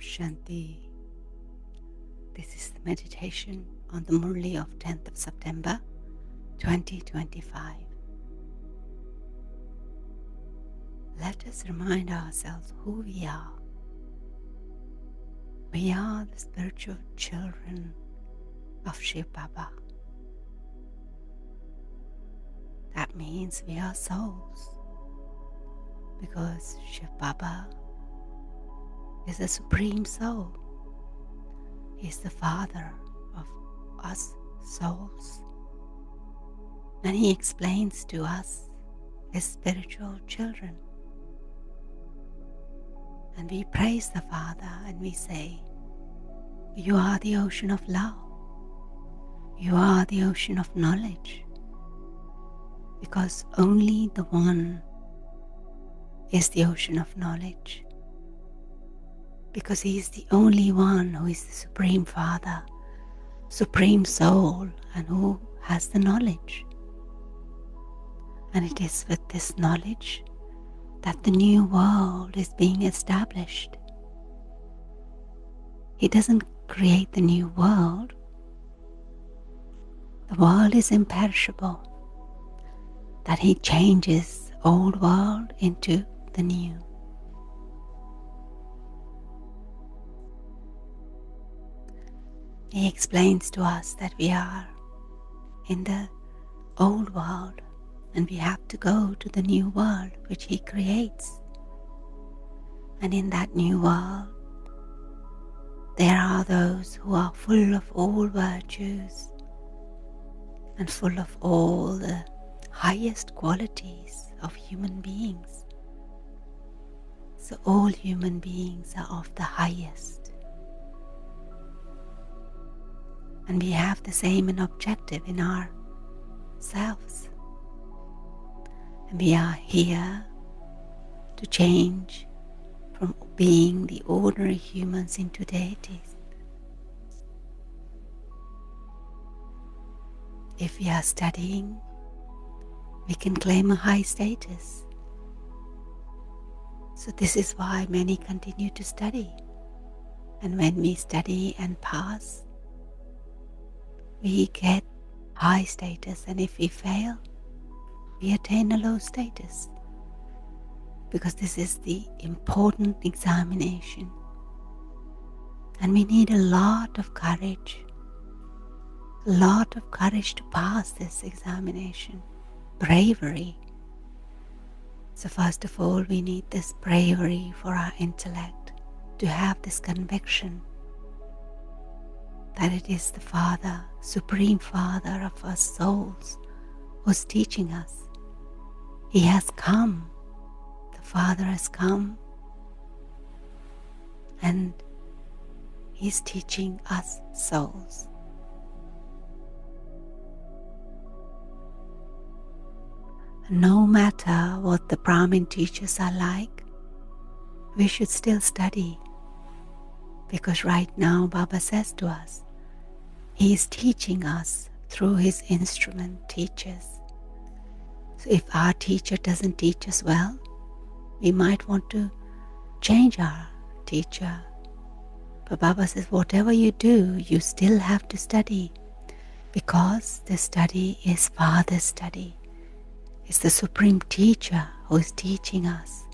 Shanti. This is the meditation on the Murli of 10th of September 2025. Let us remind ourselves who we are. We are the spiritual children of Shiv Baba. That means we are souls, because Shiv Baba is a supreme soul. He is the father of us souls, and he explains to us, his spiritual children. And we praise the Father and we say, you are the ocean of love. You are the ocean of knowledge. Because only the One is the ocean of knowledge. Because he is the only one who is the Supreme Father, Supreme Soul, and who has the knowledge. And it is with this knowledge that the new world is being established. He doesn't create the new world. The world is imperishable, that he changes the old world into the new. He explains to us that we are in the old world and we have to go to the new world which he creates. And in that new world, there are those who are full of all virtues and full of all the highest qualities of human beings. So all human beings are of the highest. And we have the same objective in ourselves. And we are here to change from being the ordinary humans into deities. If we are studying, we can claim a high status. So this is why many continue to study. And when we study and pass, we get high status, and if we fail, we attain a low status, because this is the important examination. And we need a lot of courage to pass this examination, bravery. So first of all, we need this bravery for our intellect to have this conviction that it is the Father, Supreme Father of our souls, who's teaching us. He has come, the Father has come, and he's teaching us souls. No matter what the Brahmin teachers are like, we should still study. Because right now Baba says to us, he is teaching us through his instrument teachers. So if our teacher doesn't teach us well, we might want to change our teacher. But Baba says, whatever you do, you still have to study, because the study is Father's study. It's the Supreme Teacher who is teaching us.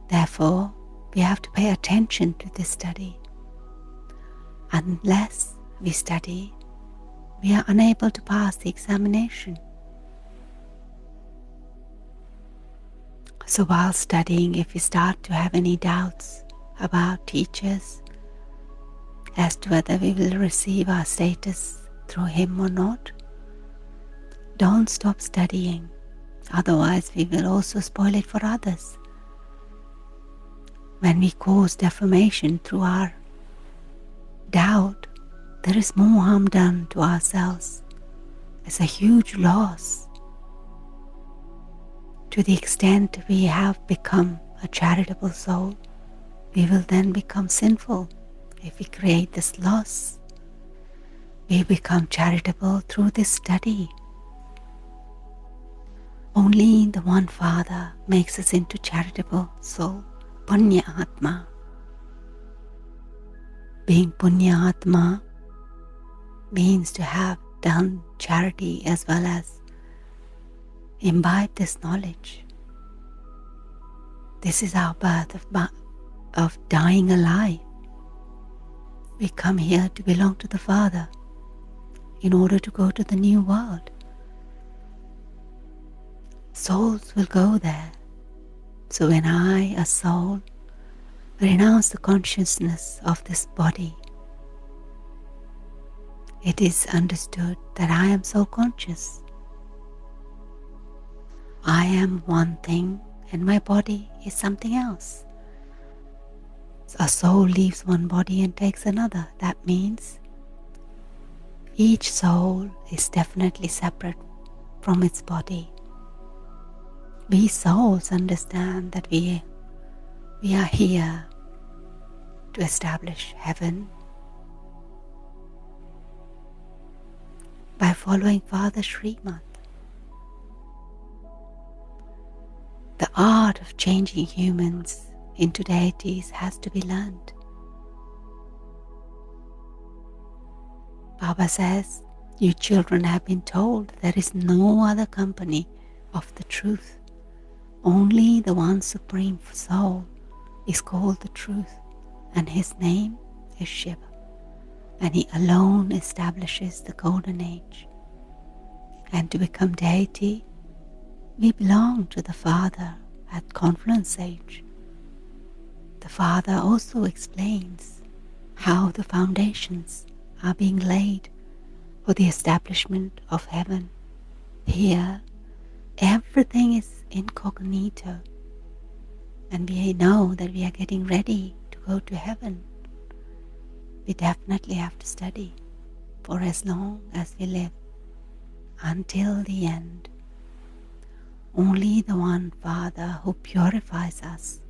Therefore, we have to pay attention to this study. Unless we study, we are unable to pass the examination. So while studying, if we start to have any doubts about teachers as to whether we will receive our status through him or not, don't stop studying. Otherwise, we will also spoil it for others. When we cause defamation through our doubt, there is more harm done to ourselves. It's a huge loss. To the extent we have become a charitable soul, we will then become sinful if we create this loss. We become charitable through this study. Only the one Father makes us into charitable soul, Punya Atma, Being Punyatma means to have done charity as well as imbibe this knowledge. This is our birth of dying alive. We come here to belong to the Father in order to go to the new world. Souls will go there. So when I, a soul, renounce the consciousness of this body, it is understood that I am soul conscious. I am one thing and my body is something else. A soul leaves one body and takes another. That means each soul is definitely separate from its body. We souls understand that we are here to establish heaven by following Father Srimad. The art of changing humans into deities has to be learned. Baba says, you children have been told there is no other company of the truth. Only the one supreme soul is called the truth, and his name is Shiva, and he alone establishes the golden age. And to become deity, we belong to the Father at confluence age. The Father also explains how the foundations are being laid for the establishment of heaven. Here, everything is incognito, and we know that we are getting ready to go to heaven. We definitely have to study for as long as we live, until the end. Only the one Father who purifies us,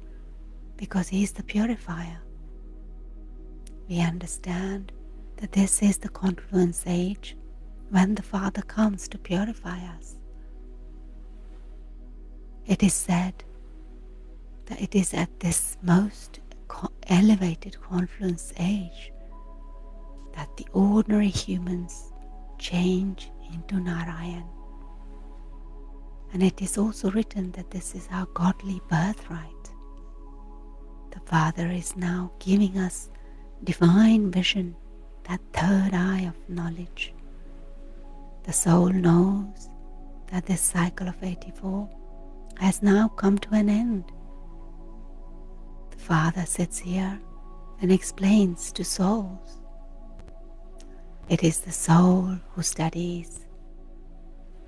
because he is the purifier. We understand that this is the confluence age when the Father comes to purify us. It is said that it is at this most elevated confluence age that the ordinary humans change into Narayan. And it is also written that this is our godly birthright. The Father is now giving us divine vision, that third eye of knowledge. The soul knows that this cycle of 84 has now come to an end. The Father sits here and explains to souls. It is the soul who studies,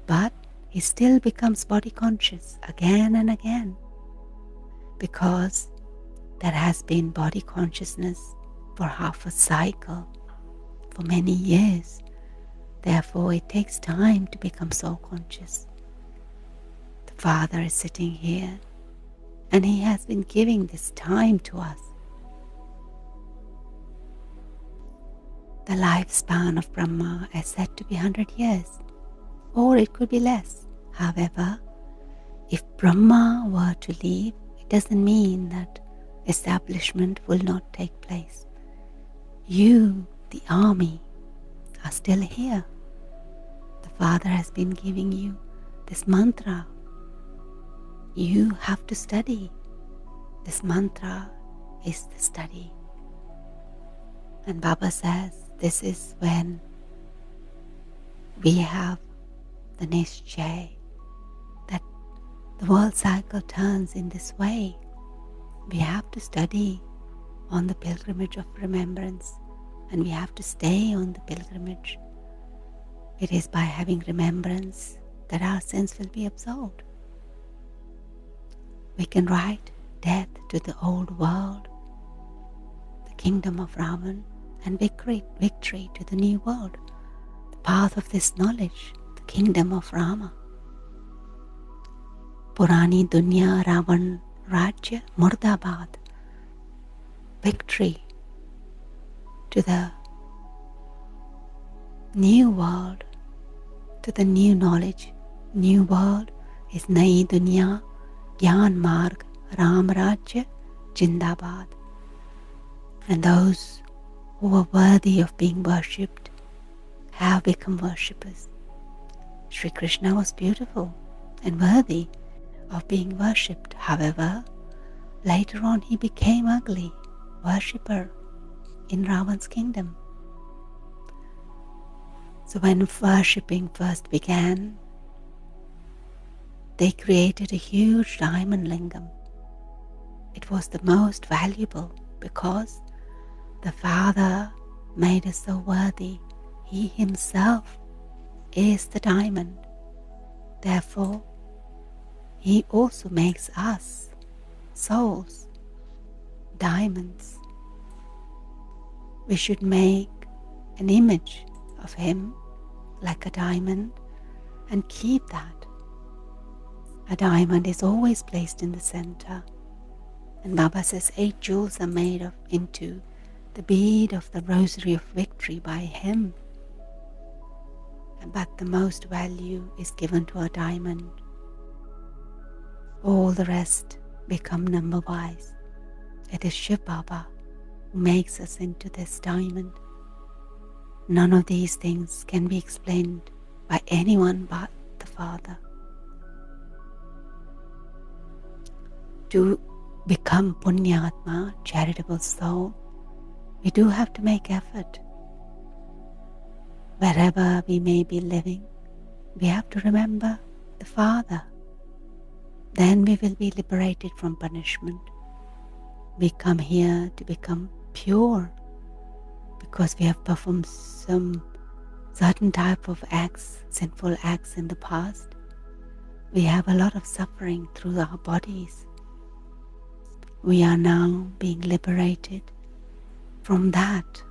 but he still becomes body conscious again and again, because there has been body consciousness for half a cycle, for many years. Therefore, it takes time to become soul conscious. The Father is sitting here, and he has been giving this time to us. The lifespan of Brahma is said to be 100 years, or it could be less. However, if Brahma were to leave, it doesn't mean that establishment will not take place. You, the army, are still here. The Father has been giving you this mantra. You have to study. This mantra is the study. And Baba says this is when we have the nischay, that the world cycle turns in this way. We have to study on the pilgrimage of remembrance, and we have to stay on the pilgrimage. It is by having remembrance that our sins will be absolved. We can write death to the old world, the kingdom of Ravan, and victory to the new world, the path of this knowledge, the kingdom of Rama. Purani Dunya Ravan Rajya Murdabad. Victory to the new world, to the new knowledge. New world is Nai Dunya Gyan Marg Ram Rajya Jindabad. And those who are worthy of being worshipped have become worshippers. Sri Krishna was beautiful and worthy of being worshipped. However, later on he became ugly worshipper in Ravan's kingdom. So when worshipping first began, they created a huge diamond lingam. It was the most valuable because the Father made us so worthy. He himself is the diamond. Therefore, he also makes us, souls, diamonds. We should make an image of him like a diamond and keep that. A diamond is always placed in the center. And Baba says 8 jewels are made into the bead of the rosary of victory by him. But the most value is given to a diamond. All the rest become number-wise. It is Shiv Baba who makes us into this diamond. None of these things can be explained by anyone but the Father. To become Punyatma, charitable soul, we do have to make effort. Wherever we may be living, we have to remember the Father. Then we will be liberated from punishment. We come here to become pure because we have performed some certain type of acts, sinful acts in the past. We have a lot of suffering through our bodies. We are now being liberated from that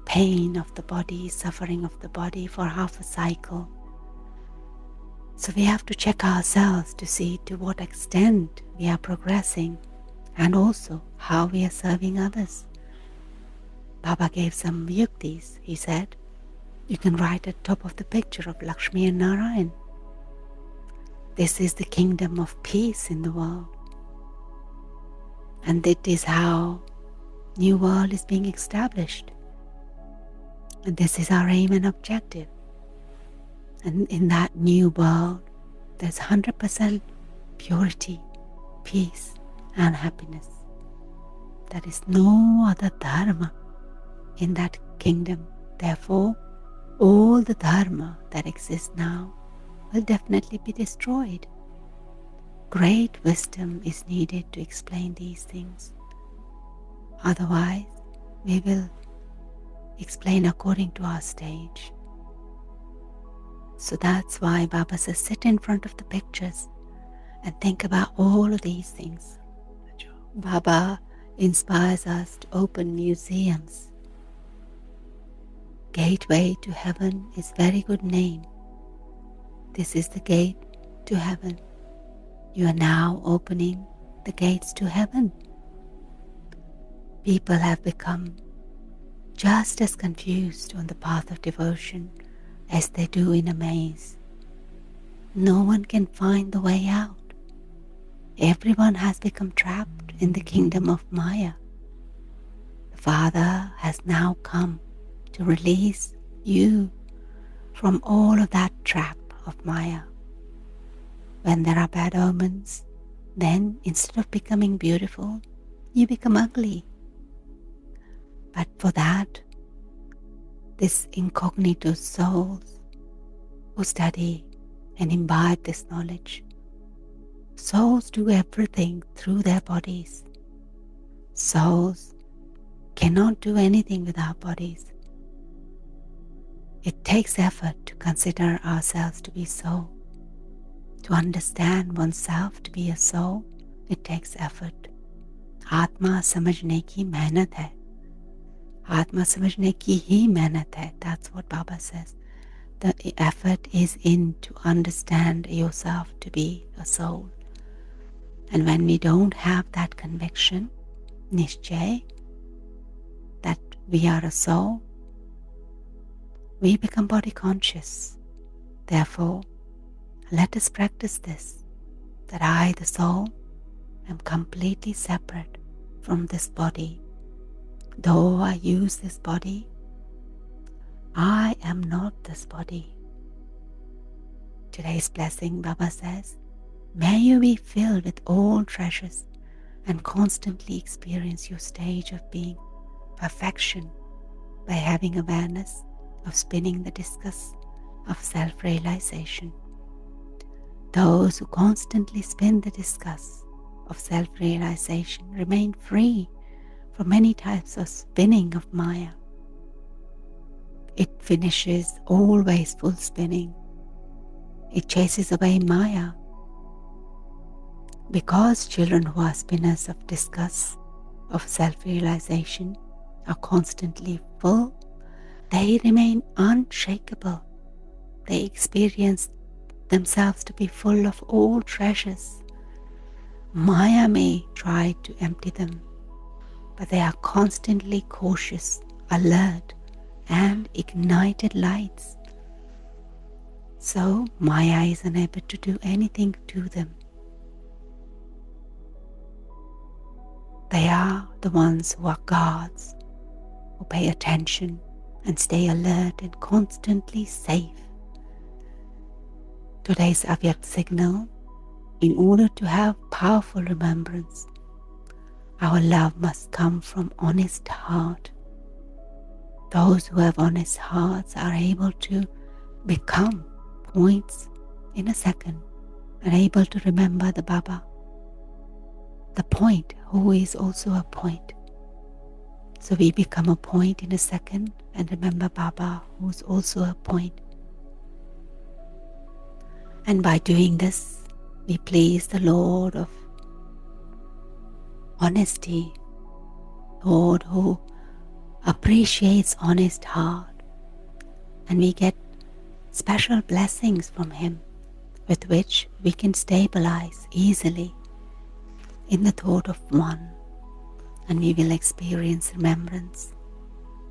pain of the body, suffering of the body for half a cycle. So we have to check ourselves to see to what extent we are progressing and also how we are serving others. Baba gave some yuktis. He said, you can write at the top of the picture of Lakshmi and Narayan. This is the kingdom of peace in the world. And it is how new world is being established. And this is our aim and objective. And in that new world, there's 100% purity, peace, and happiness. There is no other dharma in that kingdom. Therefore, all the dharma that exists now will definitely be destroyed. Great wisdom is needed to explain these things. Otherwise, we will explain according to our stage. So that's why Baba says sit in front of the pictures and think about all of these things. Baba inspires us to open museums. Gateway to Heaven is a very good name. This is the gate to heaven. You are now opening the gates to heaven. People have become just as confused on the path of devotion as they do in a maze. No one can find the way out. Everyone has become trapped in the kingdom of Maya. The Father has now come to release you from all of that trap of Maya. When there are bad omens, then instead of becoming beautiful, you become ugly. But for that, this incognito souls who study and imbibe this knowledge, souls do everything through their bodies. Souls cannot do anything without bodies. It takes effort to consider ourselves to be soul. To understand oneself to be a soul, it takes effort. आत्मा समझने की मेहनत है. आत्मा समझने की ही मेहनत है. That's what Baba says. The effort is in to understand yourself to be a soul. And when we don't have that conviction, nishchay, that we are a soul, we become body conscious. Therefore, let us practice this, that I, the soul, am completely separate from this body. Though I use this body, I am not this body. Today's blessing, Baba says, may you be filled with all treasures and constantly experience your stage of being perfection by having awareness of spinning the discus of self-realization. Those who constantly spin the discus of self-realization remain free from many types of spinning of Maya. It finishes always full spinning. It chases away Maya. Because children who are spinners of discus of self-realization are constantly full, they remain unshakable. They experience themselves to be full of all treasures. Maya may try to empty them, but they are constantly cautious, alert, and ignited lights. So Maya is unable to do anything to them. They are the ones who are guards, who pay attention and stay alert and constantly safe. Today's Avyakt Signal, in order to have powerful remembrance, our love must come from honest heart. Those who have honest hearts are able to become points in a second and able to remember the Baba, the point who is also a point. So we become a point in a second and remember Baba, who is also a point. And by doing this, we please the Lord of honesty, Lord who appreciates honest heart, and we get special blessings from Him with which we can stabilize easily in the thought of one, and we will experience remembrance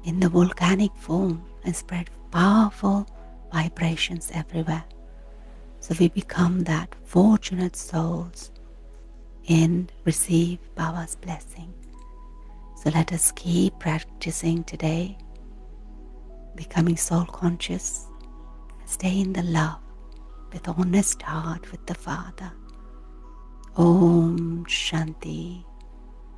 in the volcanic form and spread powerful vibrations everywhere. So we become that fortunate souls and receive Baba's blessing. So let us keep practicing today, becoming soul conscious, stay in the love with honest heart with the Father. Om Shanti.